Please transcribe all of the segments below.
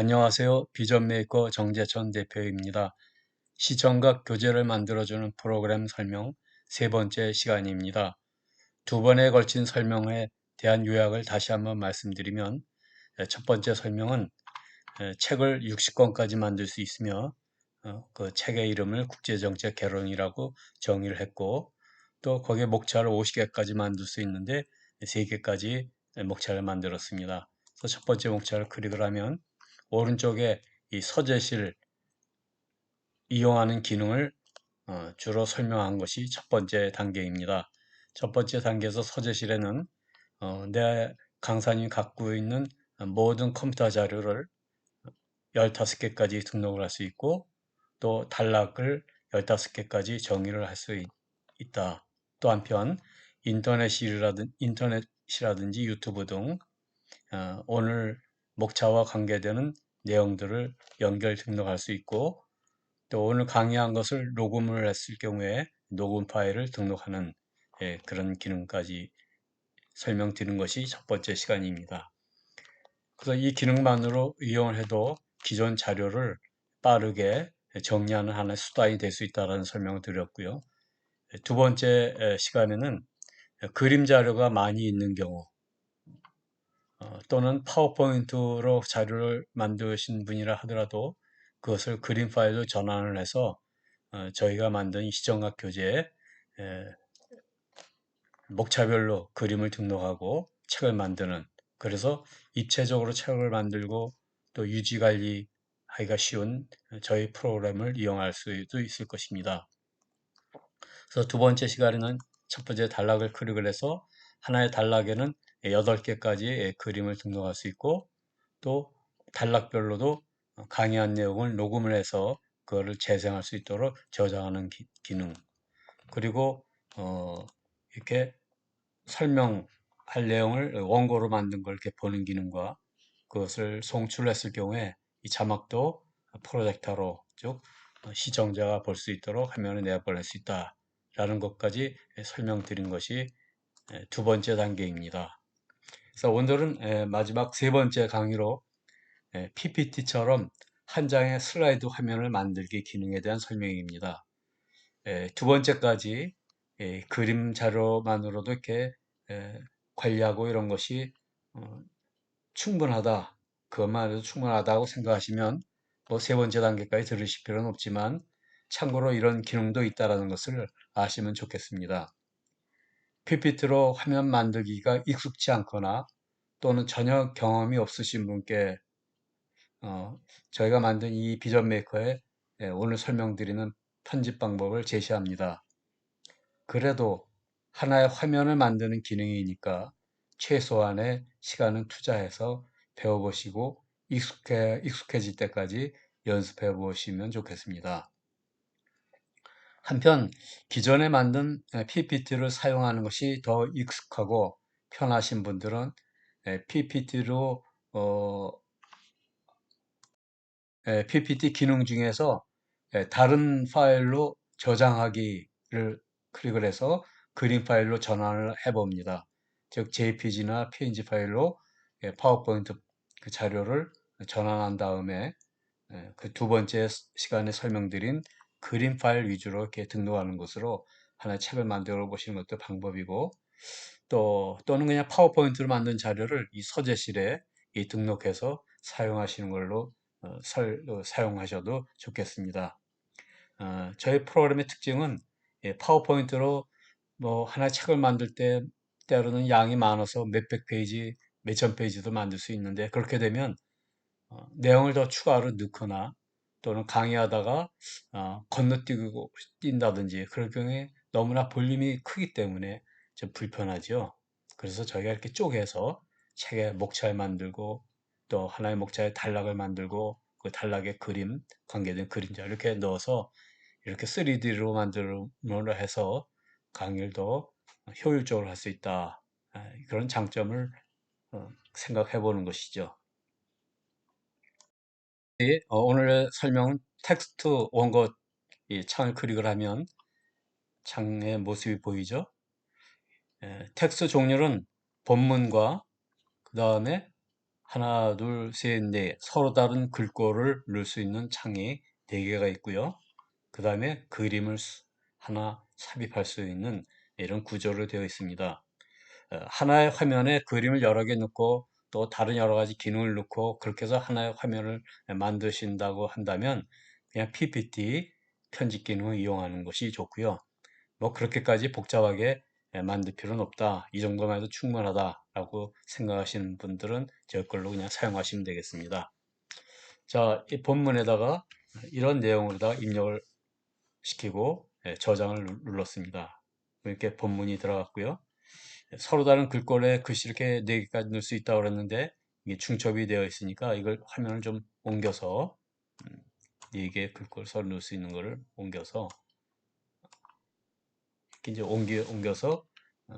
안녕하세요. 비전메이커 정재천 대표입니다. 시청각 교재를 만들어주는 프로그램 설명 세 번째 시간입니다. 두 번에 걸친 설명에 대한 요약을 다시 한번 말씀드리면, 첫 번째 설명은 책을 60권까지 만들 수 있으며 그 책의 이름을 국제정책 개론이라고 정의를 했고, 또 거기에 목차를 50개까지 만들 수 있는데 3개까지 목차를 만들었습니다. 그래서 첫 번째 목차를 클릭을 하면 오른쪽에 이 서재실 이용하는 기능을 주로 설명한 것이 첫 번째 단계입니다. 첫 번째 단계에서 서재실에는 내 강사님이 갖고 있는 모든 컴퓨터 자료를 15개까지 등록을 할 수 있고, 또 단락을 15개까지 정의를 할 수 있다. 또 한편 인터넷이라든지 유튜브 등 오늘 목차와 관계되는 내용들을 연결 등록할 수 있고, 또 오늘 강의한 것을 녹음을 했을 경우에 녹음 파일을 등록하는 그런 기능까지 설명드린 것이 첫 번째 시간입니다. 그래서 이 기능만으로 이용을 해도 기존 자료를 빠르게 정리하는 하나의 수단이 될 수 있다는 설명을 드렸고요. 두 번째 시간에는 그림 자료가 많이 있는 경우, 또는 파워포인트로 자료를 만드신 분이라 하더라도 그것을 그림 파일로 전환을 해서 저희가 만든 이 시청각 교재에 목차별로 그림을 등록하고 책을 만드는, 그래서 입체적으로 책을 만들고 또 유지 관리하기가 쉬운 저희 프로그램을 이용할 수도 있을 것입니다. 그래서 두 번째 시간에는 첫 번째 단락을 클릭을 해서 하나의 단락에는 8개까지 그림을 등록할 수 있고, 또 단락별로도 강의한 내용을 녹음을 해서 그거를 재생할 수 있도록 저장하는 기능, 그리고 이렇게 설명할 내용을 원고로 만든 걸 이렇게 보는 기능과 그것을 송출했을 경우에 이 자막도 프로젝터로, 즉 시청자가 볼 수 있도록 화면에 내보낼 수 있다라는 것까지 설명드린 것이 두 번째 단계입니다. 그래서 오늘은 마지막 세 번째 강의로 PPT처럼 한 장의 슬라이드 화면을 만들기 기능에 대한 설명입니다. 두 번째까지 그림 자료만으로도 이렇게 관리하고 이런 것이 어, 충분하다, 그것만 해도 충분하다고 생각하시면 뭐 세 번째 단계까지 들으실 필요는 없지만 참고로 이런 기능도 있다는 것을 아시면 좋겠습니다. PPT로 화면 만들기가 익숙치 않거나 또는 전혀 경험이 없으신 분께 저희가 만든 이 비전 메이커에 오늘 설명드리는 편집 방법을 제시합니다. 그래도 하나의 화면을 만드는 기능이니까 최소한의 시간은 투자해서 배워보시고 익숙해질 때까지 연습해 보시면 좋겠습니다. 한편 기존에 만든 PPT를 사용하는 것이 더 익숙하고 편하신 분들은 PPT로 PPT 기능 중에서 다른 파일로 저장하기를 클릭을 해서 그림 파일로 전환을 해봅니다. 즉 JPG나 PNG 파일로 파워포인트 그 자료를 전환한 다음에 그 두 번째 시간에 설명드린 그림 파일 위주로 이렇게 등록하는 것으로 하나의 책을 만들어 보시는 것도 방법이고, 또는 그냥 파워포인트로 만든 자료를 이 서재실에 등록해서 사용하시는 걸로 사용하셔도 좋겠습니다. 저희 프로그램의 특징은 파워포인트로 뭐 하나의 책을 만들 때 때로는 양이 많아서 몇백 페이지, 몇천 페이지도 만들 수 있는데, 그렇게 되면 내용을 더 추가로 넣거나 또는 강의하다가 건너뛰고 뛴다든지 그럴 경우에 너무나 볼륨이 크기 때문에 좀 불편하죠. 그래서 저희가 이렇게 쪼개서 책에 목차를 만들고 또 하나의 목차에 단락을 만들고 그 단락에 그림, 관계된 그림자 이렇게 넣어서 이렇게 3D로 만들어 해서 강의를 더 효율적으로 할 수 있다. 그런 장점을 생각해 보는 것이죠. 오늘의 설명은 텍스트 원고 이 창을 클릭을 하면 창의 모습이 보이죠. 텍스트 종류는 본문과 그 다음에 하나, 둘, 셋, 넷 서로 다른 글꼴을 넣을 수 있는 창이 4개가 있고요. 그 다음에 그림을 하나 삽입할 수 있는 이런 구조로 되어 있습니다. 하나의 화면에 그림을 여러 개 넣고 또 다른 여러 가지 기능을 넣고 그렇게 해서 하나의 화면을 만드신다고 한다면 그냥 PPT 편집 기능을 이용하는 것이 좋고요. 뭐 그렇게까지 복잡하게 만들 필요는 없다. 이 정도만 해도 충분하다라고 생각하시는 분들은 제 걸로 그냥 사용하시면 되겠습니다. 자, 이 본문에다가 이런 내용으로다가 입력을 시키고 저장을 눌렀습니다. 이렇게 본문이 들어갔고요. 서로 다른 글꼴에 글씨 이렇게 4개까지 넣을 수 있다고 그랬는데 이게 중첩이 되어 있으니까 이걸 화면을 좀 옮겨서 4개의 글꼴 서로 넣을 수 있는 거를 옮겨서 이렇게 이제 옮겨서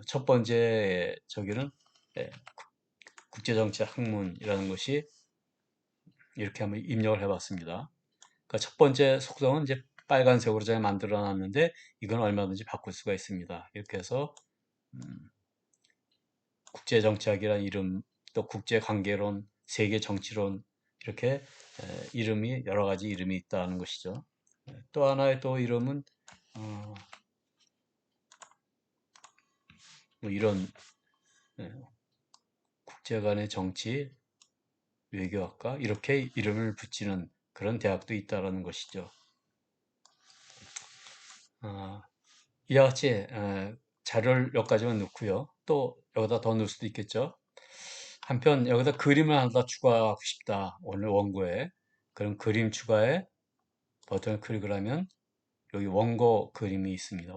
첫 번째 저기는 예, 국제정치학문이라는 것이 이렇게 한번 입력을 해봤습니다. 그러니까 첫 번째 속성은 이제 빨간색으로 제가 만들어 놨는데 이건 얼마든지 바꿀 수가 있습니다. 이렇게 해서 음, 국제정치학이라는 이름, 또 국제관계론, 세계정치론 이렇게 이름이 여러 가지 이름이 있다는 것이죠. 또 하나의 또 이름은 어, 뭐 이런 예, 국제 간의 정치, 외교학과 이렇게 이름을 붙이는 그런 대학도 있다라는 것이죠. 아, 이와 같이 자료를 몇 가지만 넣고요. 또 여기다 더 넣을 수도 있겠죠. 한편 여기다 그림을 하나 더 추가하고 싶다. 오늘 원고에. 그럼 그림 추가에 버튼을 클릭을 하면 여기 원고 그림이 있습니다.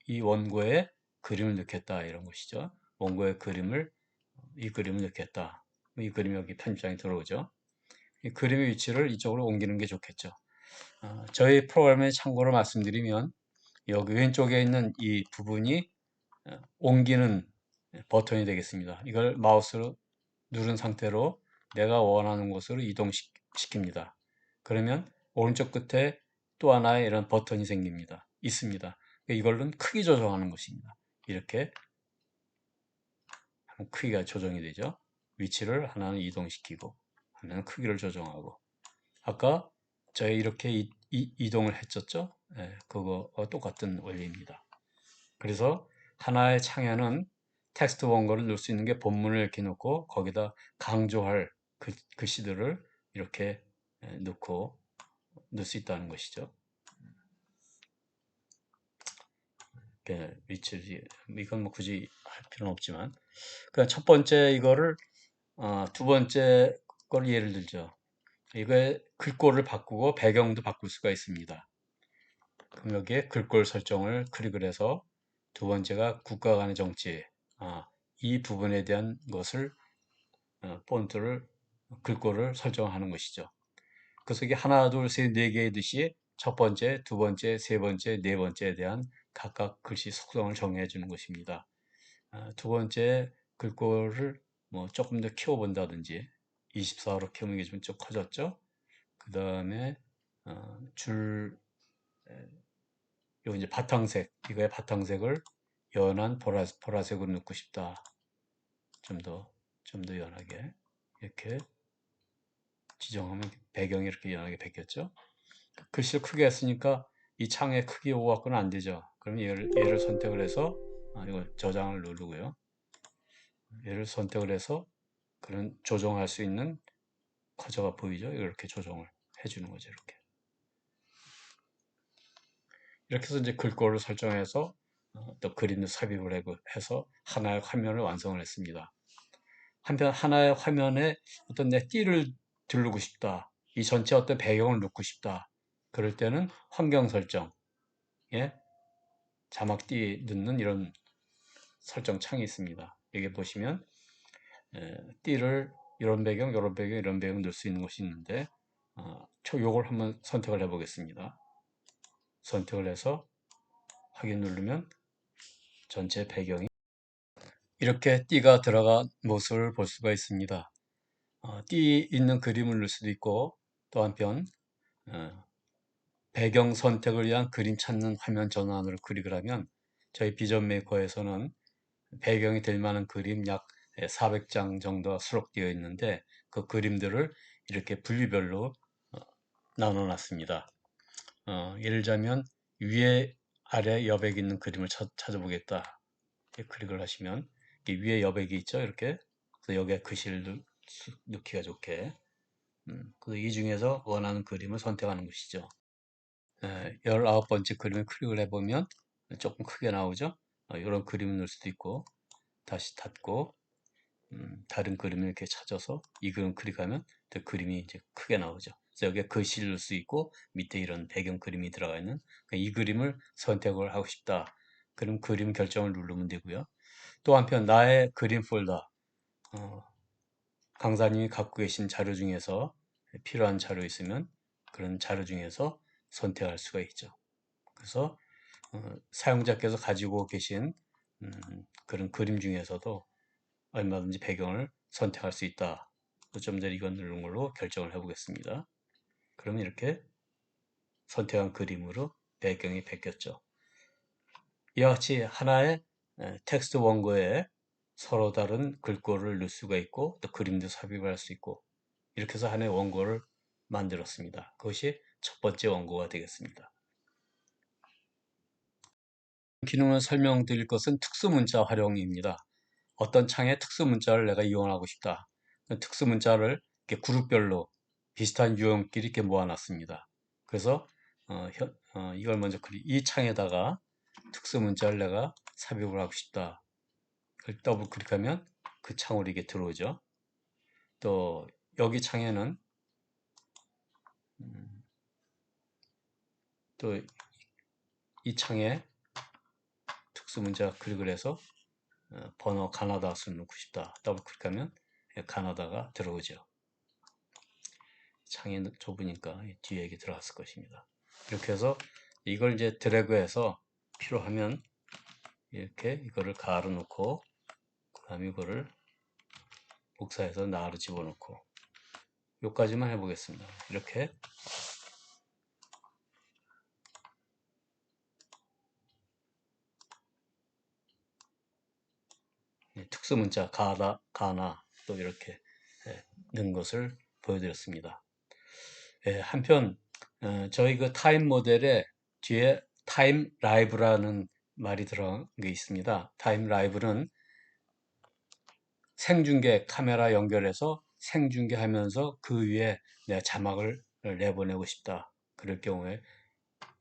이 원고에 그림을 넣겠다 이런 것이죠. 원고에 이 그림을 넣겠다. 이 그림이 여기 편집장에 들어오죠. 이 그림의 위치를 이쪽으로 옮기는 게 좋겠죠. 저희 프로그램에 참고로 말씀드리면 여기 왼쪽에 있는 이 부분이 옮기는 버튼이 되겠습니다. 이걸 마우스로 누른 상태로 내가 원하는 곳으로 이동시킵니다. 그러면 오른쪽 끝에 또 하나의 이런 버튼이 있습니다. 이걸로는 크기 조정하는 것입니다. 이렇게 하면 크기가 조정이 되죠. 위치를 하나는 이동시키고 하나는 크기를 조정하고 아까 저희 이렇게 이동을 했었죠. 그거와 똑같은 원리입니다. 그래서 하나의 창에는 텍스트 원고를 넣을 수 있는 게 본문을 이렇게 놓고 거기다 강조할 글씨들을 이렇게 넣고 넣을 수 있다는 것이죠. 위치 이건 뭐 굳이 할 필요는 없지만 그냥 첫 번째 이거를 두 번째 걸 예를 들죠. 이거의 글꼴을 바꾸고 배경도 바꿀 수가 있습니다. 그럼 여기에 글꼴 설정을 클릭을 해서 두 번째가 국가 간의 정치 이 부분에 대한 것을 폰트를 글꼴을 설정하는 것이죠. 그래서 이게 하나, 둘, 셋, 네 개의 듯이 첫 번째, 두 번째, 세 번째, 네 번째에 대한 각각 글씨 속성을 정해 주는 것입니다. 두 번째 글꼴을 뭐 조금 더 키워본다든지 24로 키우는 게 좀 커졌죠. 그 다음에 줄 요 이제 바탕색 이거의 바탕색을 연한 보라색으로 넣고 싶다. 좀 더 연하게 이렇게 지정하면 배경이 이렇게 연하게 바뀌었죠. 글씨를 크게 했으니까 이 창의 크기 오고 갖고는 안 되죠. 그럼 얘를 선택을 해서 이걸 저장을 누르고요. 얘를 선택을 해서 그런 조정할 수 있는 커서가 보이죠. 이렇게 조정을 해주는 거죠. 이렇게 해서 이제 글꼴을 설정해서 또 그림도 삽입을 해서 하나의 화면을 완성을 했습니다. 한편 하나의 화면에 어떤 내 띠를 두르고 싶다. 이 전체 어떤 배경을 넣고 싶다. 그럴 때는 환경 설정, 예? 자막 띠 넣는 이런 설정 창이 있습니다. 여기 보시면 띠를 이런 배경, 이런 배경, 이런 배경 넣을 수 있는 것이 있는데 요걸 한번 선택을 해 보겠습니다. 선택을 해서 확인 누르면 전체 배경이 이렇게 띠가 들어간 모습을 볼 수가 있습니다. 띠 있는 그림을 넣을 수도 있고 또 한편 어, 배경 선택을 위한 그림 찾는 화면 전환으로 클릭을 하면 저희 비전 메이커에서는 배경이 될 만한 그림 약 400장 정도가 수록되어 있는데 그 그림들을 이렇게 분류별로 나눠 놨습니다. 예를 들자면 위에 아래 여백이 있는 그림을 찾아보겠다. 클릭을 하시면 위에 여백이 있죠. 이렇게 그래서 여기에 글씨를 넣기가 좋게 이 중에서 원하는 그림을 선택하는 것이죠. 19번째 그림을 클릭을 해보면 조금 크게 나오죠. 이런 그림을 넣을 수도 있고 다시 닫고 다른 그림을 이렇게 찾아서 이 그림 클릭하면 그 그림이 이제 크게 나오죠. 그래서 여기에 글씨를 넣을 수 있고 밑에 이런 배경 그림이 들어가 있는 이 그림을 선택을 하고 싶다. 그럼 그림 결정을 누르면 되고요. 또 한편 나의 그림 폴더 강사님이 갖고 계신 자료 중에서 필요한 자료 있으면 그런 자료 중에서 선택할 수가 있죠. 그래서 사용자께서 가지고 계신 그런 그림 중에서도 얼마든지 배경을 선택할 수 있다. 좀 전에 이건 누른 걸로 결정을 해보겠습니다. 그러면 이렇게 선택한 그림으로 배경이 바뀌었죠. 이와 같이 하나의 텍스트 원고에 서로 다른 글꼴을 넣을 수가 있고 또 그림도 삽입할 수 있고 이렇게 해서 하나의 원고를 만들었습니다. 그것이 첫 번째 원고가 되겠습니다. 기능을 설명드릴 것은 특수문자 활용입니다. 어떤 창에 특수문자를 내가 이용하고 싶다. 특수문자를 이렇게 그룹별로 비슷한 유형끼리 이렇게 모아놨습니다. 그래서 이걸 먼저 이 창에다가 특수문자를 내가 삽입을 하고 싶다. 그걸 더블 클릭하면 그 창으로 이게 들어오죠. 또 여기 창에는 또 이 창에 특수문자 클릭을 해서 번호 가나다 수를 넣고 싶다. 더블 클릭하면 가나다가 들어오죠. 창이 좁으니까 뒤에 이게 들어갔을 것입니다. 이렇게 해서 이걸 이제 드래그해서 필요하면 이렇게 이거를 가로 놓고 그 다음에 이거를 복사해서 나로 집어넣고 요까지만 해보겠습니다. 이렇게 특수문자 가나 또 이렇게 넣은 것을 보여드렸습니다. 한편 저희 그 타임 모델에 뒤에 타임 라이브라는 말이 들어간 게 있습니다. 타임 라이브는 생중계 카메라 연결해서 생중계하면서 그 위에 내가 자막을 내보내고 싶다. 그럴 경우에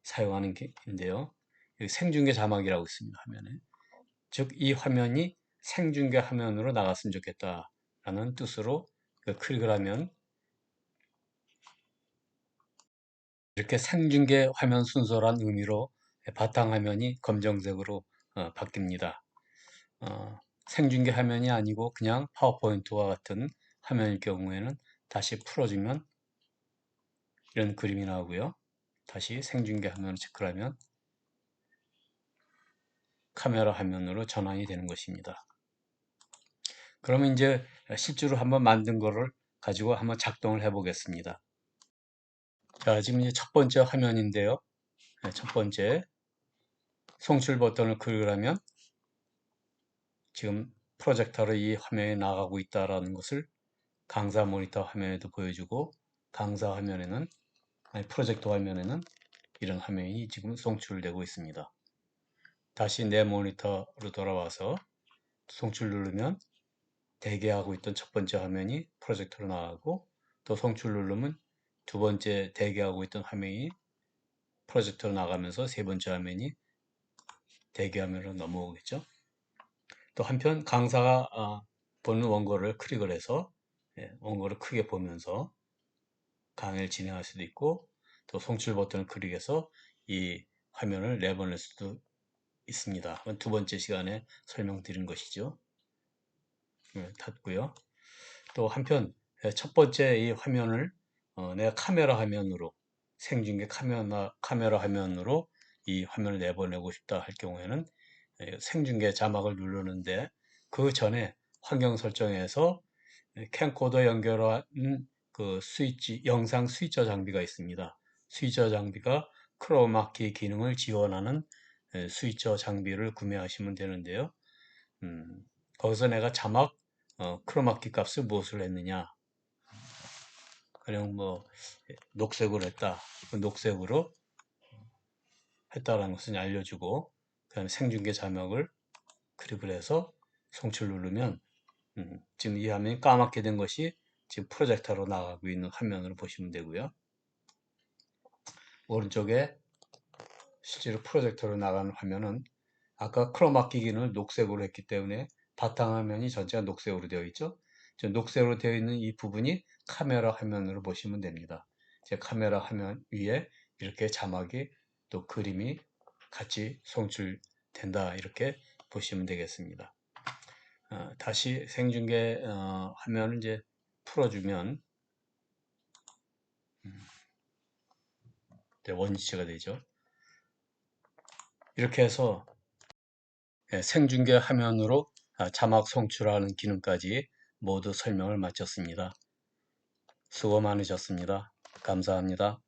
사용하는 게인데요. 여기 생중계 자막이라고 있습니다. 화면에. 즉 이 화면이 생중계 화면으로 나갔으면 좋겠다라는 뜻으로 클릭을 하면 이렇게 생중계 화면 순서란 의미로 바탕화면이 검정색으로 바뀝니다. 생중계 화면이 아니고 그냥 파워포인트와 같은 화면일 경우에는 다시 풀어주면 이런 그림이 나오고요. 다시 생중계 화면을 체크를 하면 카메라 화면으로 전환이 되는 것입니다. 그러면 이제 실제로 한번 만든 거를 가지고 한번 작동을 해 보겠습니다. 자, 지금 이제 첫 번째 화면인데요. 첫 번째 송출 버튼을 클릭을 하면 지금 프로젝터로 이 화면에 나가고 있다는 것을 강사 모니터 화면에도 보여주고 강사 화면에는 아니 프로젝터 화면에는 이런 화면이 지금 송출되고 있습니다. 다시 내 모니터로 돌아와서 송출 누르면 대기하고 있던 첫 번째 화면이 프로젝터로 나가고 또 송출 누르면 두 번째 대기하고 있던 화면이 프로젝터로 나가면서 세 번째 화면이 대기화면으로 넘어오겠죠. 또 한편 강사가 보는 원고를 클릭을 해서 원고를 크게 보면서 강의를 진행할 수도 있고 또 송출 버튼을 클릭해서 이 화면을 내보낼 수도 있습니다. 그건 두 번째 시간에 설명드린 것이죠. 닫고요. 또 한편 첫 번째 이 화면을 내가 카메라 화면으로 생중계 카메라 화면으로 이 화면을 내보내고 싶다 할 경우에는 생중계 자막을 누르는데 그 전에 환경 설정에서 캠코더 연결한 그 스위치 영상 스위처 장비가 있습니다. 스위처 장비가 크로마키 기능을 지원하는 스위처 장비를 구매하시면 되는데요. 거기서 내가 자막 크로마키 값을 무엇을 했느냐 그냥 뭐 녹색으로 했다. 그 녹색으로 했다라는 것을 알려주고, 그다음에 생중계 자막을 클릭을 해서 송출 누르면 지금 이 화면이 까맣게 된 것이 지금 프로젝터로 나가고 있는 화면으로 보시면 되고요. 오른쪽에 실제로 프로젝터로 나가는 화면은 아까 크로마키 기능을 녹색으로 했기 때문에 바탕화면이 전체가 녹색으로 되어 있죠. 녹색으로 되어 있는 이 부분이 카메라 화면으로 보시면 됩니다. 제 카메라 화면 위에 이렇게 자막이 또 그림이 같이 송출된다, 이렇게 보시면 되겠습니다. 다시 생중계 화면을 이제 풀어주면 이제 원위치가 되죠. 이렇게 해서 생중계 화면으로 자막 송출하는 기능까지 모두 설명을 마쳤습니다. 수고 많으셨습니다. 감사합니다.